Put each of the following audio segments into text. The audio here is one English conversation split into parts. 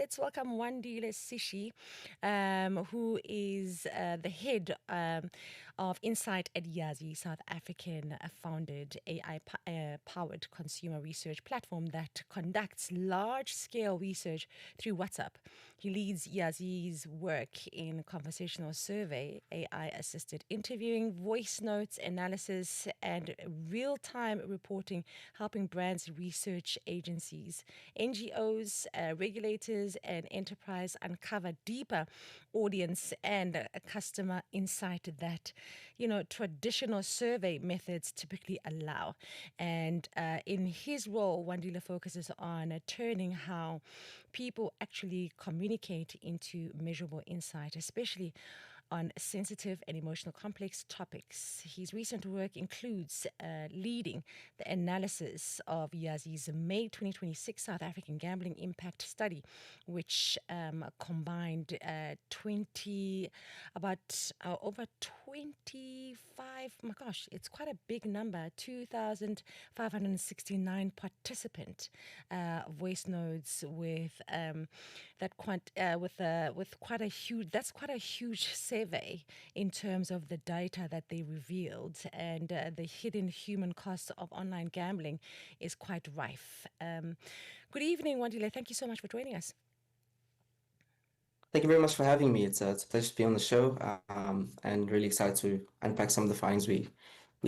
let's welcome Wandile Sishi, who is the head of Insight at Yazi, South African founded AI-powered consumer research platform that conducts large-scale research through WhatsApp. He leads Yazi's work in conversational survey, AI-assisted interviewing, voice notes analysis, and real-time reporting, helping brands, research agencies, NGOs, regulators, and enterprise uncover deeper audience and customer insight that, traditional survey methods typically allow. And in his role, Wandile focuses on turning how people actually communicate into measurable insight, especially on sensitive and emotional complex topics. His recent work includes leading the analysis of Yazi's May 2026 South African Gambling Impact Study, which combined over 25, my gosh, it's quite a big number, 2,569 participant voice notes with quite a huge survey in terms of the data that they revealed, and the hidden human cost of online gambling is quite rife. Good evening, Wandile. Thank you so much for joining us. Thank you very much for having me. It's a pleasure to be on the show, and really excited to unpack some of the findings we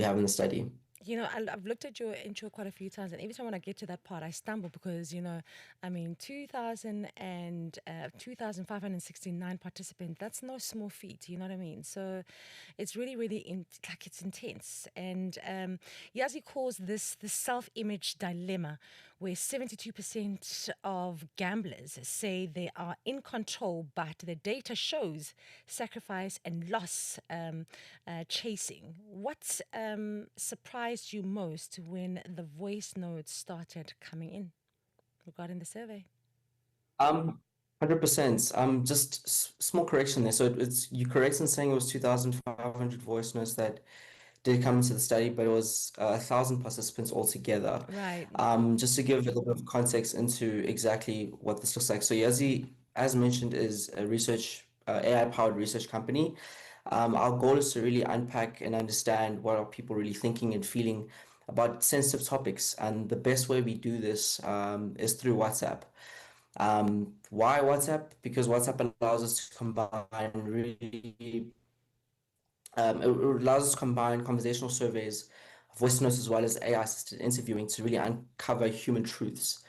have in the study. I've looked at your intro quite a few times, and every time when I get to that part, I stumble because, 2,569 participants, that's no small feat, you know what I mean? So it's really, really, it's intense. And Yazi calls this the self-image dilemma, where 72% of gamblers say they are in control, but the data shows sacrifice and loss chasing. What surprised you most when the voice notes started coming in regarding the survey? 100%. Just small correction there. So it's you correct in saying it was 2,500 voice notes that did come into the study, but it was 1,000 participants altogether. Right. Just to give a little bit of context into exactly what this looks like. So Yazi, as mentioned, is a AI-powered research company. Our goal is to really unpack and understand what are people really thinking and feeling about sensitive topics. And the best way we do this is through WhatsApp. Why WhatsApp? Because WhatsApp allows us to combine it allows us to combine conversational surveys, voice notes, as well as AI-assisted interviewing to really uncover human truths.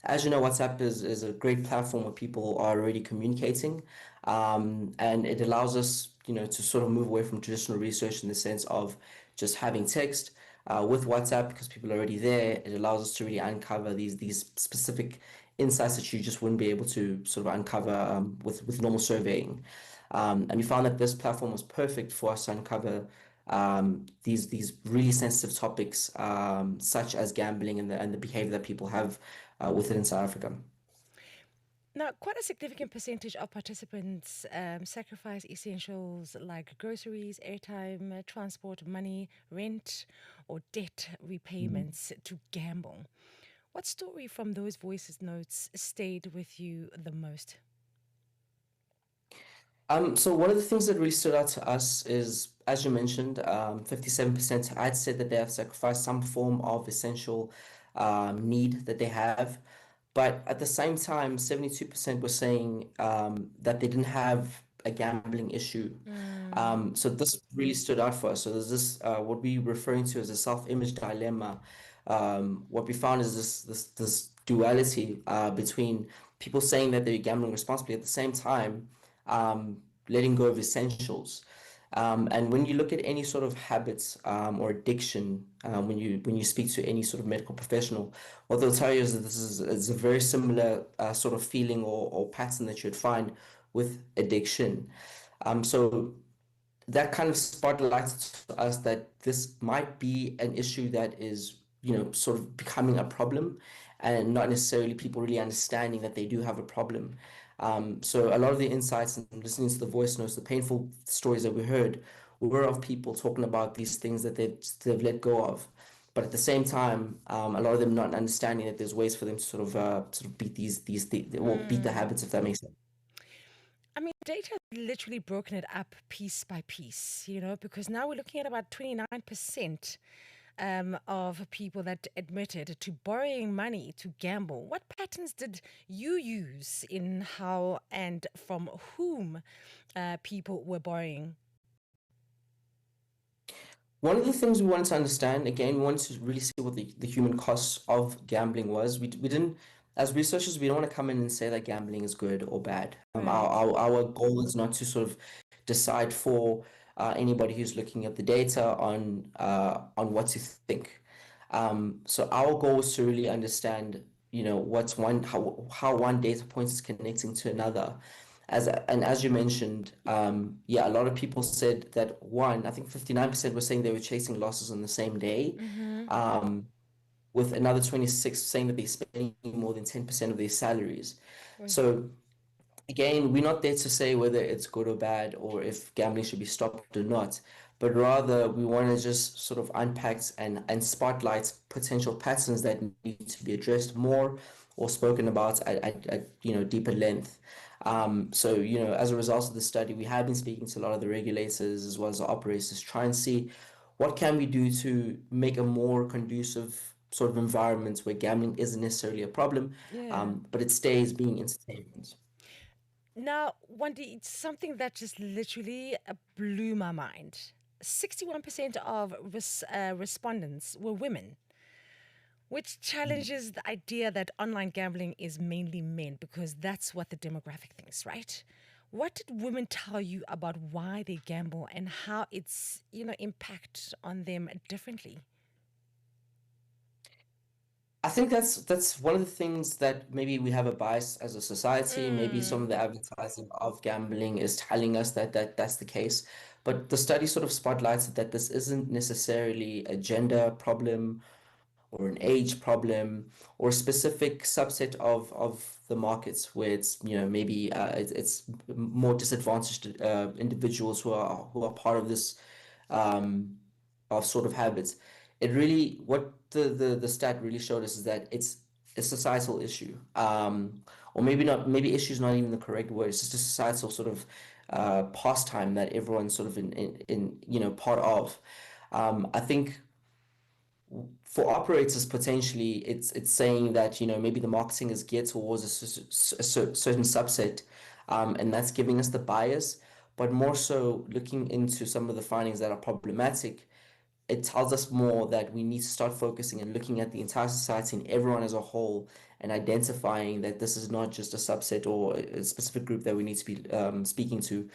As you know, WhatsApp is a great platform where people are already communicating, and it allows us, to sort of move away from traditional research in the sense of just having text. With WhatsApp, because people are already there, it allows us to really uncover these specific insights that you just wouldn't be able to sort of uncover with normal surveying. And we found that this platform was perfect for us to uncover these really sensitive topics, such as gambling and the behavior that people have with it in South Africa. Now, quite a significant percentage of participants sacrifice essentials like groceries, airtime, transport, money, rent, or debt repayments to gamble. What story from those voices notes stayed with you the most? So one of the things that really stood out to us is, as you mentioned, 57% had said that they have sacrificed some form of essential need that they have. But at the same time, 72% were saying that they didn't have a gambling issue. Mm. So this really stood out for us. So there's this what we're referring to as a self-image dilemma. What we found is this duality between people saying that they're gambling responsibly at the same time letting go of essentials. And when you look at any sort of habits or addiction, when you speak to any sort of medical professional, what they'll tell you is that this is a very similar sort of feeling or pattern that you'd find with addiction. So that kind of spotlights to us that this might be an issue that is, sort of becoming a problem and not necessarily people really understanding that they do have a problem. So a lot of the insights and listening to the voice notes, the painful stories that we heard were of people talking about these things that they've let go of. but at the same time, a lot of them not understanding that there's ways for them to sort of beat or beat the habits, if that makes sense. I mean, data has literally broken it up piece by piece, because now we're looking at about 29% of people that admitted to borrowing money to gamble. What patterns did you use in how and from whom people were borrowing? One of the things we wanted to understand, again, we wanted to really see what the human costs of gambling was. We didn't, as researchers, we don't want to come in and say that gambling is good or bad. Right. Our goal is not to sort of decide for anybody who's looking at the data on what to think. So our goal is to really understand, what's how one data point is connecting to another. As you mentioned, yeah, a lot of people said that I think 59% were saying they were chasing losses on the same day, Mm-hmm. um, with another 26 saying that they're spending more than 10% of their salaries. Right. So again, we're not there to say whether it's good or bad or if gambling should be stopped or not, but rather we want to just sort of unpack and spotlight potential patterns that need to be addressed more or spoken about at deeper length. So, as a result of the study, we have been speaking to a lot of the regulators as well as the operators to try and see what can we do to make a more conducive sort of environment where gambling isn't necessarily a problem, Yeah. but it stays being entertainment. Now, Wendy, it's something that just literally blew my mind. 61% of respondents were women, which challenges the idea that online gambling is mainly men because that's what the demographic thinks, right? What did women tell you about why they gamble and how it's, impact on them differently? I think that's one of the things that maybe we have a bias as a society. Maybe some of Mm, the advertising of gambling is telling us that's the case. But the study sort of spotlights that this isn't necessarily a gender problem or an age problem or a specific subset of the markets where it's maybe it's more disadvantaged individuals who are part of this um, of sort of habits. It really what the stat really showed us is that it's a societal issue, or maybe not. Maybe issue is not even the correct word. It's just a societal sort of pastime that everyone's sort of in part of. I think for operators potentially it's saying that maybe the marketing is geared towards a certain subset, and that's giving us the bias, but more so looking into some of the findings that are problematic, it tells us more that we need to start focusing and looking at the entire society and everyone as a whole and identifying that this is not just a subset or a specific group that we need to be speaking to,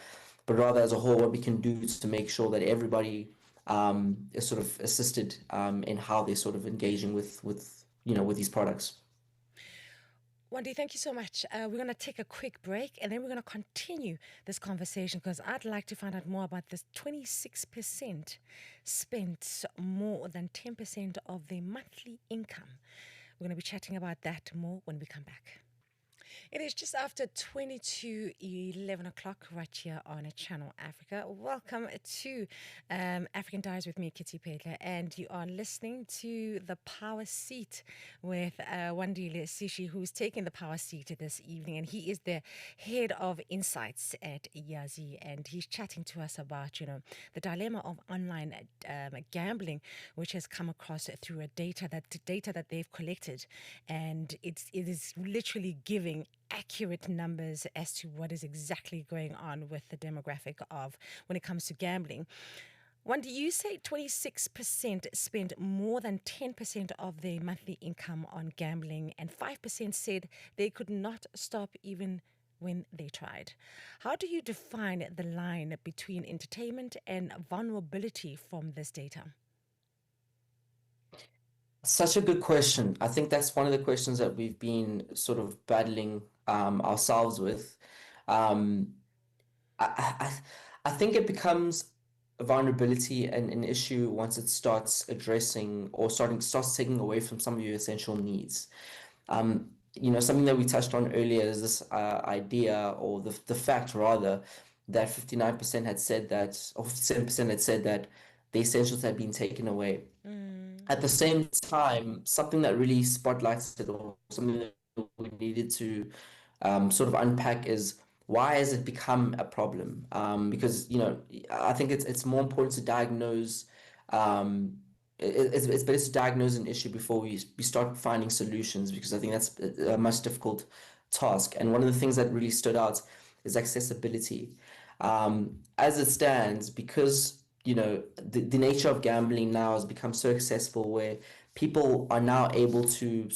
but rather as a whole, what we can do to make sure that everybody is sort of assisted in how they're sort of engaging with these products. Wendy, thank you so much. We're going to take a quick break and then we're going to continue this conversation because I'd like to find out more about this 26% spent more than 10% of their monthly income. We're going to be chatting about that more when we come back. It is just after 11 o'clock right here on Channel Africa. Welcome to African Diaries with me, Kitty Phetla, and you are listening to The Power Seat with Wandile Sishi, who's taking the power seat this evening, and he is the head of insights at Yazi, and he's chatting to us about, the dilemma of online gambling, which has come across through data that they've collected, and it is literally giving accurate numbers as to what is exactly going on with the demographic of when it comes to gambling. One, do you say 26% spend more than 10% of their monthly income on gambling, and 5% said they could not stop even when they tried? How do you define the line between entertainment and vulnerability from this data? Such a good question. I think that's one of the questions that we've been sort of battling ourselves with. Um, I think it becomes a vulnerability and an issue once it starts addressing or starts taking away from some of your essential needs. Something that we touched on earlier is this idea or the fact rather that 59% had said that, or 57% had said that the essentials had been taken away. At the same time, something that really spotlights it, or something that we needed to sort of unpack, is why has it become a problem? Because I think it's more important to diagnose. It's better to diagnose an issue before we start finding solutions, because I think that's a much difficult task. And one of the things that really stood out is accessibility. As it stands, because the nature of gambling now has become so accessible, where people are now able to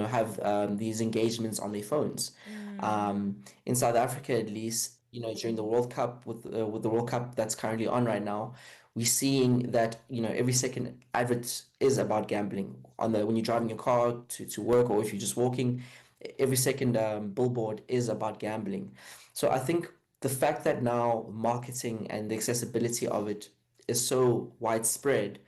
have these engagements on their phones. Mm, In South Africa, at least, during the World Cup, with the World Cup that's currently on right now, we're seeing that every second advert is about gambling. When you're driving your car to work, or if you're just walking, every second billboard is about gambling. So I think the fact that now marketing and the accessibility of it is so widespread,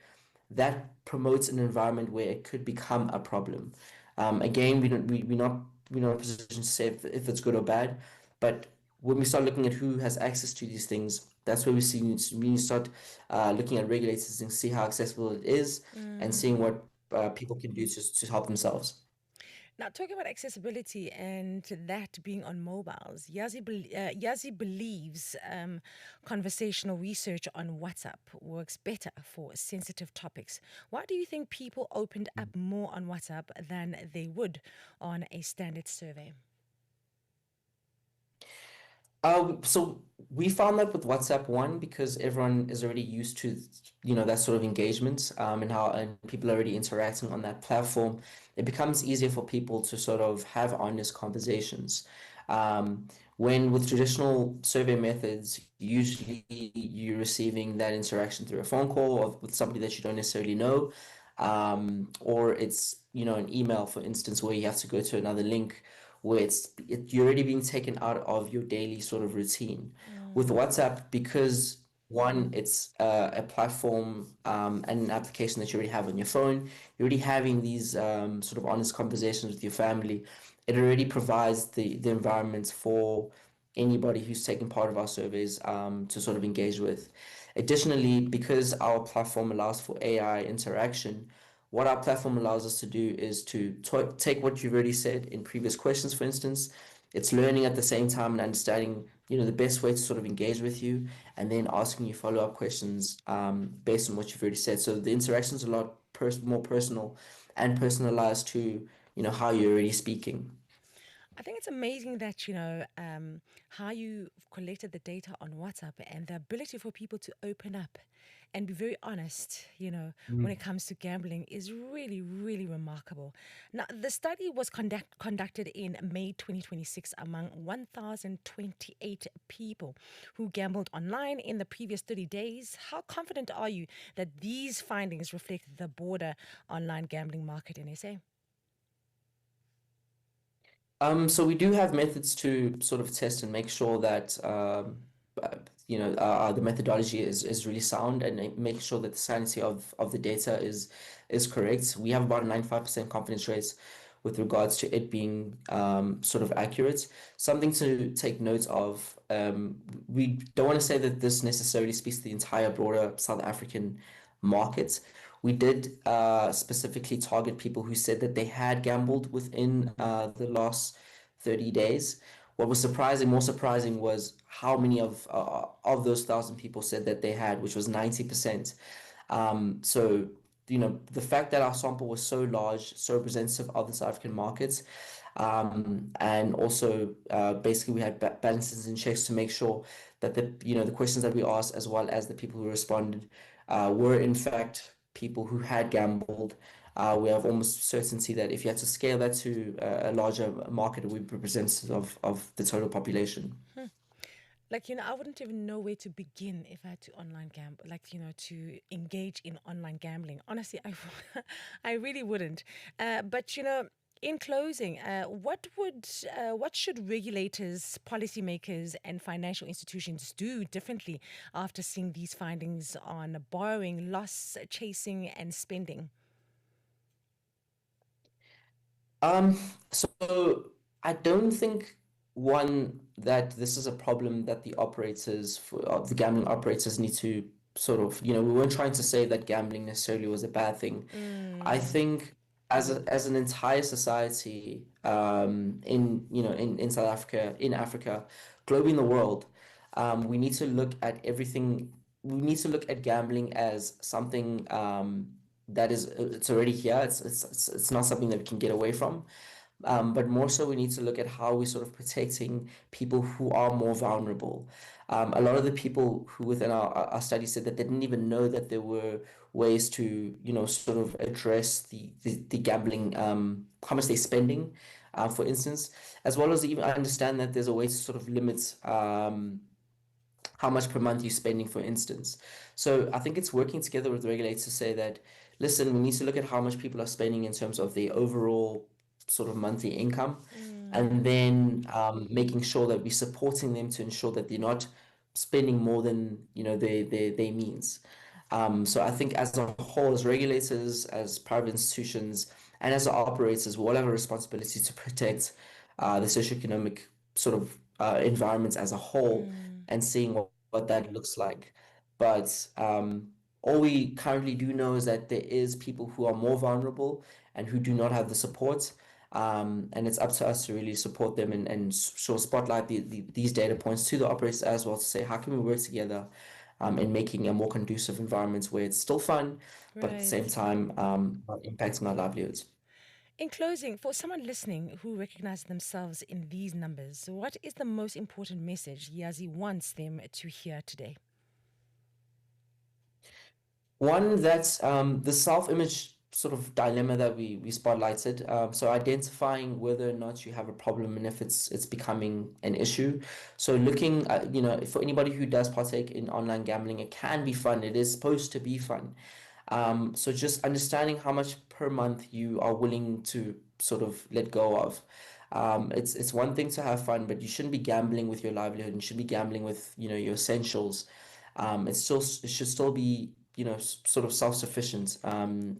that promotes an environment where it could become a problem. Again, we're not in a position to say if it's good or bad, but when we start looking at who has access to these things, that's where we start looking at regulators and see how accessible it is, and mm. seeing what people can do to help themselves. Now, talking about accessibility and that being on mobiles, Yazi believes conversational research on WhatsApp works better for sensitive topics. Why do you think people opened up more on WhatsApp than they would on a standard survey? So we found that with WhatsApp, one, because everyone is already used to, that sort of engagement, and people are already interacting on that platform. It becomes easier for people to sort of have honest conversations. Um, when with traditional survey methods, usually you're receiving that interaction through a phone call or with somebody that you don't necessarily know, or it's, an email, for instance, where you have to go to another link, where you're already being taken out of your daily sort of routine. With Mm, WhatsApp, because one, it's a platform and an application that you already have on your phone, you're already having these sort of honest conversations with your family. It already provides the environment for anybody who's taking part of our surveys to sort of engage with. Additionally, because our platform allows for AI interaction, what our platform allows us to do is to take what you've already said in previous questions, for instance. It's learning at the same time and understanding, the best way to sort of engage with you, and then asking you follow-up questions based on what you've already said. So the interaction's a lot more personal and personalized to, how you're already speaking. I think it's amazing that, how you collected the data on WhatsApp and the ability for people to open up and be very honest, when it comes to gambling is really, really remarkable. Now, the study was conducted in May 2026 among 1,028 people who gambled online in the previous 30 days. How confident are you that these findings reflect the broader online gambling market in SA? So we do have methods to sort of test and make sure that the methodology is really sound, and make sure that the sanity of the data is correct. We have about a 95% confidence rate with regards to it being sort of accurate. Something to take note of. We don't want to say that this necessarily speaks to the entire broader South African market. We did specifically target people who said that they had gambled within the last 30 days. What was more surprising, was how many of those 1,000 people said that they had, which was 90%. So, the fact that our sample was so large, so representative of the South African markets, and also basically we had balances and checks to make sure that the questions that we asked, as well as the people who responded, were in fact people who had gambled. We have almost certainty that if you had to scale that to a larger market, it would be representative of the total population. Like, I wouldn't even know where to begin if I had to online gamble, like, to engage in online gambling. Honestly, I really wouldn't. But, in closing, what should regulators, policymakers, and financial institutions do differently after seeing these findings on borrowing, loss chasing, and spending? Um, so I don't think, one, that this is a problem that the gambling operators need to sort of, we weren't trying to say that gambling necessarily was a bad thing. I Mm, think as an entire society, in South Africa, in Africa, globally in the world, we need to look at everything. We need to look at gambling as something that is it's already here. It's not something that we can get away from. But more so, we need to look at how we're sort of protecting people who are more vulnerable. A lot of the people who within our study said that they didn't even know that there were ways to, sort of address the gambling, how much they're spending, for instance, as well as even understand that there's a way to sort of limit how much per month you're spending, for instance. So I think it's working together with regulators to say that, listen, we need to look at how much people are spending in terms of the overall sort of monthly income, mm, and then making sure that we're supporting them to ensure that they're not spending more than their means. So I think as a whole, as regulators, as private institutions, and as operators, we all have a responsibility to protect the socioeconomic sort of environments as a whole, mm, and seeing what that looks like. But all we currently do know is that there is people who are more vulnerable and who do not have the support. And it's up to us to really support them, and sort of spotlight these data points to the operators as well, to say how can we work together in making a more conducive environment where it's still fun, but at the right. same time not impacting our livelihoods. In closing, for someone listening who recognizes themselves in these numbers, what is the most important message Yazi wants them to hear today? One that's the self-image sort of dilemma that we spotlighted. So identifying whether or not you have a problem and if it's becoming an issue. So looking at, for anybody who does partake in online gambling, it can be fun. It is supposed to be fun. So just understanding how much per month you are willing to sort of let go of. It's one thing to have fun, but you shouldn't be gambling with your livelihood, and you should be gambling with, your essentials. It should still be, sort of self-sufficient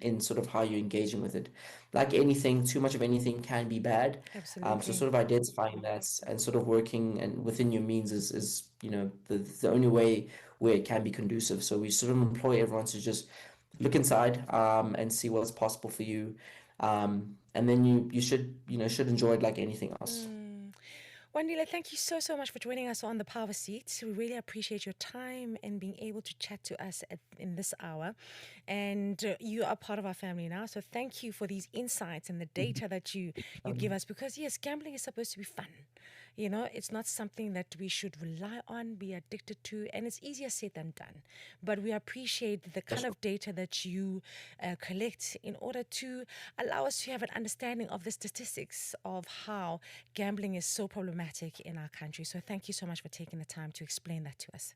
in sort of how you're engaging with it. Like anything, too much of anything can be bad. So Absolutely. sort of identifying that and sort of working and within your means is the only way where it can be conducive. So we sort of employ everyone to just look inside and see what's possible for you. And then you should should enjoy it like anything else. Mm. Wandile, thank you so, so much for joining us on the Power Seat. We really appreciate your time and being able to chat to us in this hour. And you are part of our family now. So thank you for these insights and the data that you give us. Because, yes, gambling is supposed to be fun. You know, it's not something that we should rely on, be addicted to, and it's easier said than done. But we appreciate the kind That's of data that you collect in order to allow us to have an understanding of the statistics of how gambling is so problematic in our country. So thank you so much for taking the time to explain that to us.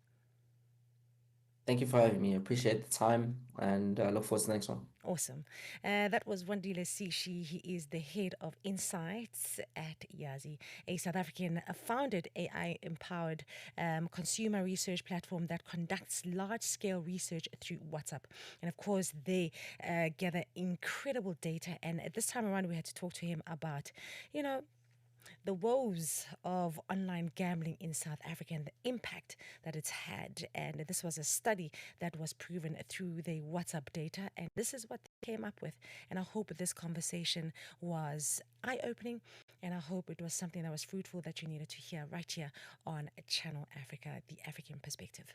Thank you for having me. I appreciate the time, and look forward to the next one. Awesome. That was Wandile Sishi. He is the head of insights at Yazi, a South African founded AI empowered consumer research platform that conducts large scale research through WhatsApp. And of course, they gather incredible data. And at this time around, we had to talk to him about, you know, the woes of online gambling in South Africa and the impact that it's had. And this was a study that was proven through the WhatsApp data. And this is what they came up with. And I hope this conversation was eye opening. And I hope it was something that was fruitful that you needed to hear right here on Channel Africa, the African perspective.